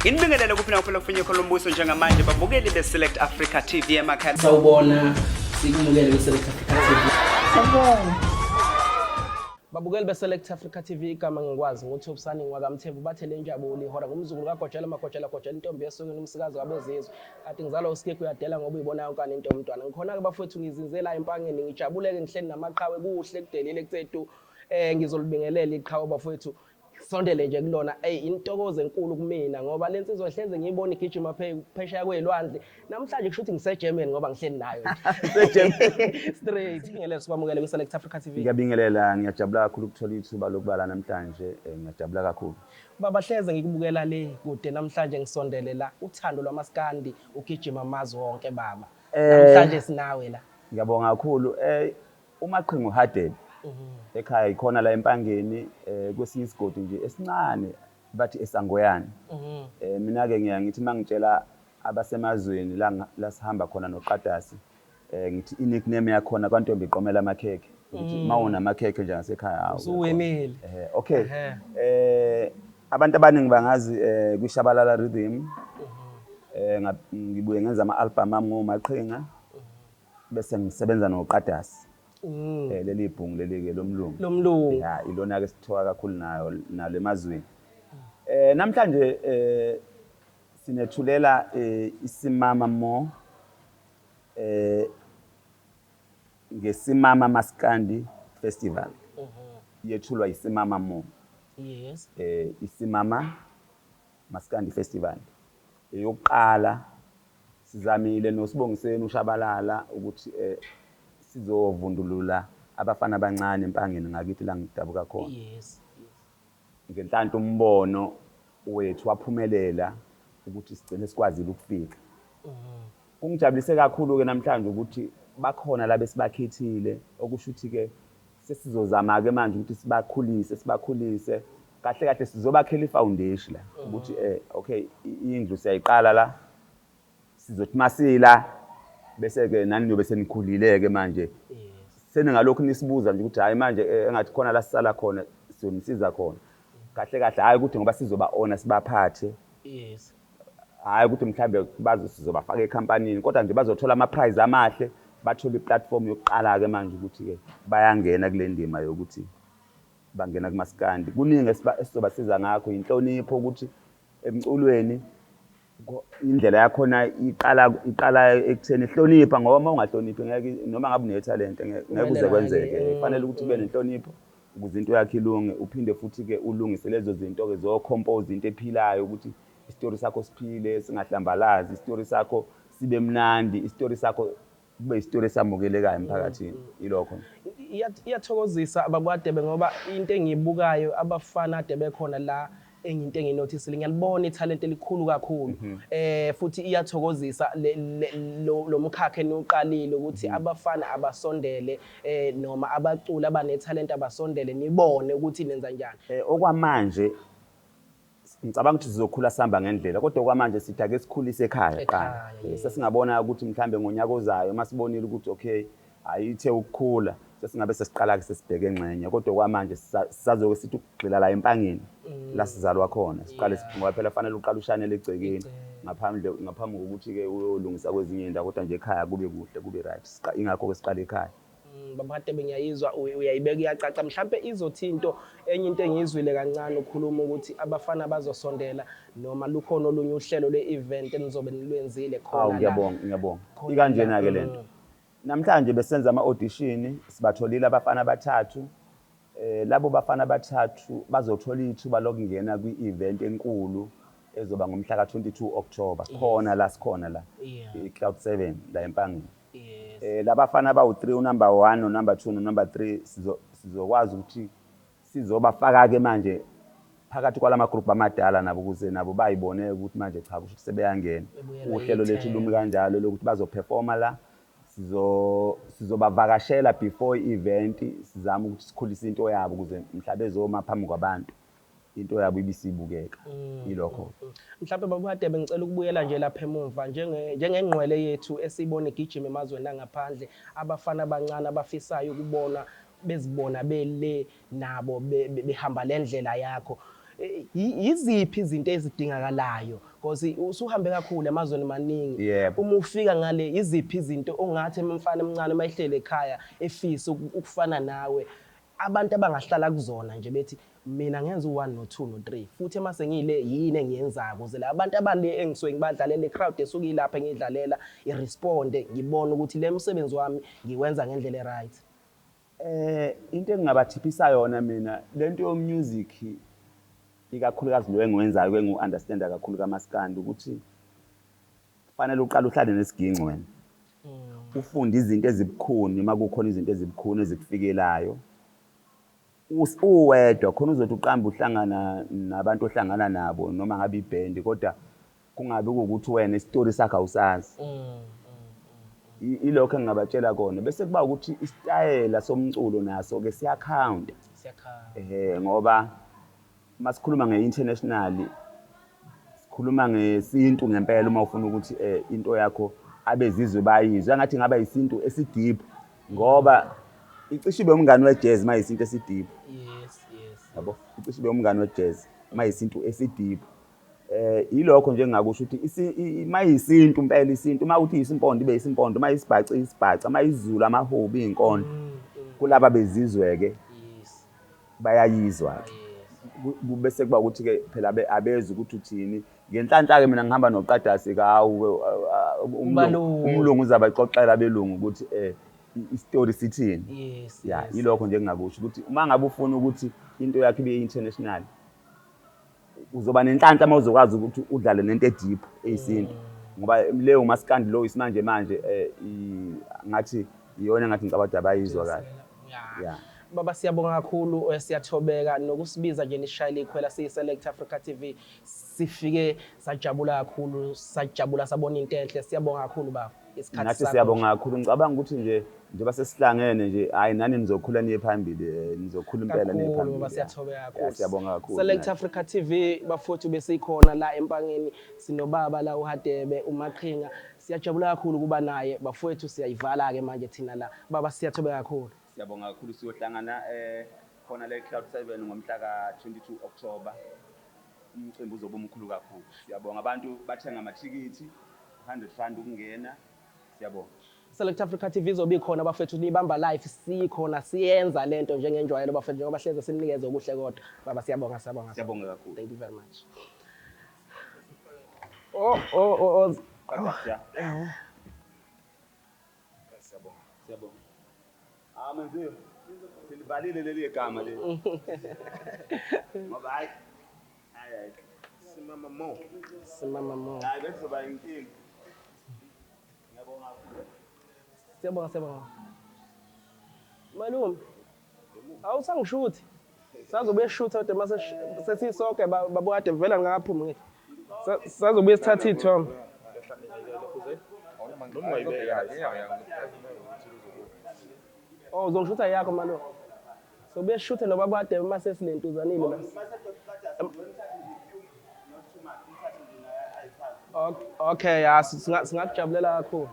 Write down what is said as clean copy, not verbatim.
Inibingelela kuphi na kuphela kufinye kolombuso njengamanje babukeli beSelect Africa TV emakhaya. Sawubona sikubukele beSelect Africa TV. Sawubona. Babukeli beSelect Africa TV igama ngikwazi ngothi ubusani ngwakamthembu bathele injabulo ihora ngumzukulu kaGojela magojela intombi yesokweni umsikazi wabezizwe. Kade ngizalwa uSikeke uyadela ngoba uyibona yonke into umntwana. Ngikhona ke bafowethu ngizinzela empangeni ngijabuleke ngihleli namaqhawe kuhle kudelile kuthethu ngizolibingelela iqhawe bafowethu. Sondele nje kulona intokozo enkulu kumina ngoba lensizwa hlenze ngiyibona igijima phesheya kwelwandle namhlanje kushuthi ngiseGermany ngoba ngihleli nayo nje straight ngele sibamukele kwiSelect Africa TV. Ngiyabingelela ngiyajabula kakhulu ukuthola ithuba lokubala namhlanje ngiyajabula kakhulu. Baba hleze ngikubukela le kude namhlanje ngisondele la uthando lwaMaskandi ugijima amazwi wonke baba namhlanje sinawe la. Ngiyabonga kakhulu uMaqhinga uHadebe ekhaya ikhona la empangeni kwesinye isigodi nje esincane bathi esangoyani. Mina ke ngiyathi mangitshela abasemazweni la sihamba khona noQadasi ngithi i-nickname yakhona kwaNtombi iqomela amakhekhe ukuthi mawuna amakhekhe nje ngasekhaya hawo usuwemile. Okay abantu abaningi bangazi kwishabalala rhythm ngibuye ngenza ama-album ami ngoMaqhinga bese ngisebenza noQadasi. Leli ibhungu leli-ke lomlungu ya ilona-ke sithoka kakhulu nayo nalo emazweni. Namhlanje sinethulela isimamamo ngesimama Maskandi Festival yethulwa isimamamo. Yes. Isimama Maskandi Festival eyokuqala sizamile noSibongiseni uShabalala ukuthi sizovundulula abafana abancane empangeni ngakithi la ngidabuka khona. Yes. Ngenhlanhla umbono wethu waphumelela ukuthi sigcine sikwazile ukufika. Kungijabulise kakhulu ke namhlanje ukuthi bakhona la besibakhethile okusho ukuthi ke sesizozama ke manje ukuthi sibakhulise kahle kahle sizobakhela ifoundation la ukuthi okay indlu siyayiqala la sizothi masila bese ke nani niyobe senikhulileke manje. Seningalokhu nisibuza nje ukuthi hayi manje engathi khona la sisala khona sizonisiza khona kahle kahle hayi ukuthi ngoba sizoba ona sibaphathe. Yes. Hayi ukuthi mhlambe sizobafaka ecompanyini kodwa nje bazothola ama prize amahle bathola iplatform yokuqala ke manje ukuthi ke bayangena kule ndima yokuthi bangena kuMaskandi. Kuningi esizobasiza ngakho inhlonipho ukuthi emculweni indlela yakhona iqala ekutheni ihlonipha ngoba uma ungahloniphi ngeke noma ngabe une-talent ngeke uze kwenzeke. Kufanele ukuthi ube nenhlonipho ukuze into yakhe ilunge uphinde futhi ke ulungise lezo zinto ke zocompose into ephilayo ukuthi istory sakho siphile singahlambalazi istory sakho sibe mnandi istory sakho kube istory esamukelekayo emphakathini ilokho. Iyathokozisa ababuHadebe ngoba into engiyibukayo abafana Hadebe khona la into enginotisile ngiyalibona italent elikhulu kakhulu futhi iyathokozisa lo mkhakha eniqalile ukuthi abafana abasondele noma abaculi abanetalent abasondele nibone ukuthi nenza njani. Okwamanje ngicabanga ukuthi sizokhula sihamba ngendlela kodwa okwamanje sithi ake sikhulise ekhaya qala. Sesingabona ukuthi mhlambe ngonyaka ozayo masibonile ukuthi okay ayithe ukukhula sesingabe sesiqala ke sesibheke engxenye kodwa kwamanje sisazoke sithi ukugxila la empangeni la sizalwa khona siqale ngoba phela fanele uqala ushanele egcekeni ngaphambi kokuthi ke uyolungisa kwezinye indawo kodwa nje ekhaya kube kuhle kube right ingakho ke siqala ekhaya. Baba Hadebe ngiyayizwa uyayibeka iyacaca mhlambe izothinto enye into engiyizwile kancane ukukhuluma ukuthi abafana bazosondela noma lukhona olunye uhlelo le-event enizobe nilwenzile khona. Ngiyabonga ikanjena ke lento. Namhlanje besenza ama-audition sibatholile abafana abathathu. Labo bafana abathathu bazothola ithuba lokungena kwi-event enkulu ezoba ngomhla ka-22 October khona la sikhona la iCloud 7 la empangeni. Labafana abawu3 unumber 1 nonumber 2 nonumber 3 sizokwazi ukuthi sizobafaka ke manje phakathi kwalama group amadala nabo ukuze nabo bayibone ukuthi manje cha kusho ukuthi sebeyangena uhlelo lethu lumi kanjalo lokuthi bazoperforma la sizobavakashela before i-event sizama ukuthi sikhulise into yabo ukuze mhlawumbe ezoma phambi kwabantu into yabo ibisibukeka ilokho. Mhlawumbe baba Hadebe ngicela ukubuyela nje lapha emuva njengengqwele yethu esibone igijima emazweni angaphandle abafana abancane abafisayo ukubona bezibona bele nabo behamba lendlela yakho. Yiziphi izinto ezidingakalayo because usuhambe kakhulu emazweni maningi. Yebo. Uma ufika ngale iziphi izinto ongathi umfana omncane mayihlele ekhaya efisa ukufana nawe abantu abangahlala kuzona nje bethi mina ngenza u1 no2 no3 futhi mase ngile yini engiyenzayo ukuze la abantu abale engisuke ngibadlalela crowd esuka ilapha ngidlalela iresponde ngibona ukuthi le msebenzi wami ngiwenza ngendlela eright. Into engingabathiphisa yona mina lento yo music ikakhulukazi lo engiwenzayo engiu-understanda kakhulu kaMaskandi ukuthi kufanele uqale uhlale nesiginci wena. Ufunde izinto ezibukhuni makukhona izinto ezibukhuni ezikufikelayo. Uwedwa khona uzothi uqamba uhlangana nabantu ohlangana nabo noma ngabe ibhendi kodwa kungabe ukuthi wena isitori sakhe awusazi. Ilokho engingabatshela kona bese kuba ukuthi isitayela somculo naso ke siyakhawunta. Ngoba masikhuluma nge-international sikhuluma ngesintu ngempela uma ufuna ukuthi into yakho abezizwe bayizwe ngathi ngaba isintu esideep ngoba icishe ibe umngane we-jazz mayisinto esideep. Yes. Yabo icishe ibe umngane we-jazz mayisinto esideep. Yilokho nje engakusho ukuthi mayisintu impela isintu mawuthi isimpondo ibe isimpondo mayisibhaca isibhaca mayizulu amahobi inkondo kulaba bezizwe ke bayayizwa bese kuba ukuthi ke phela abeze ukuthi uthini ngenhlanhla ke mina ngihamba noqadasi kawu umlungu uzabaxoxela belungu ukuthi istory sithini. Yilokho nje engakusho ukuthi uma ngabe ufuna ukuthi into yakhe ibe international uzoba nenhlanhla mawuzokwazi ukuthi udlale nento edeep eyisinto ngoba leyo Maskandi lo isimanje manje ngathi iyona ngathi ngicabada abayizwa kahle. Baba siyabonga kakhulu siyathobeka nokusibiza nje nishayile ikhwela siyi-Select Africa TV sifike sajabula kakhulu sajabula sabona into enhle siyabonga kakhulu baba isikhathi nathi siyabonga kakhulu ngicabanga ukuthi njengoba sesihlangene nje hayi nani nizokhula niye phambili nizokhula impela niye phambili. Baba siyathobeka kakhulu. Siyabonga kakhulu. Select Africa TV bafowethu besikhona la empangeni sinobaba la uHadebe uMaqhinga siyajabula kakhulu kuba naye bafowethu siyayivala ke manje thina la baba siyathobeka kakhulu. Siyabonga kakhulu siyohlangana khona la eCloud 7 ngomhla ka-22 October. Umcimbi uzoba omkhulu kakhulu. Siyabonga abantu bathenga amathikithi R100 ukungena. Siyabonga. Select Africa TV izobe ikhona bafethu nibamba live sikhona siyenza lento njengenjwayelo bafethu njengoba hleze sinikeze okuhle kodwa baba siyabonga. Siyabonga kakhulu. Thank you very much. Siyabonga. Manziwe silibalile leli gama leli ngoba hayi Simamamo hayi bese soba inkingi. Ngiyabonga siyabonga malume awusangishuthi sazobe shutha kodwa mase sesisonke babukade vela ngaphuma ngithi sazobe sithatha ithombe uzongishutha yakho malo so beshuthe nobaba kade mase silentuzanile la okay singakujabulela kakhulu.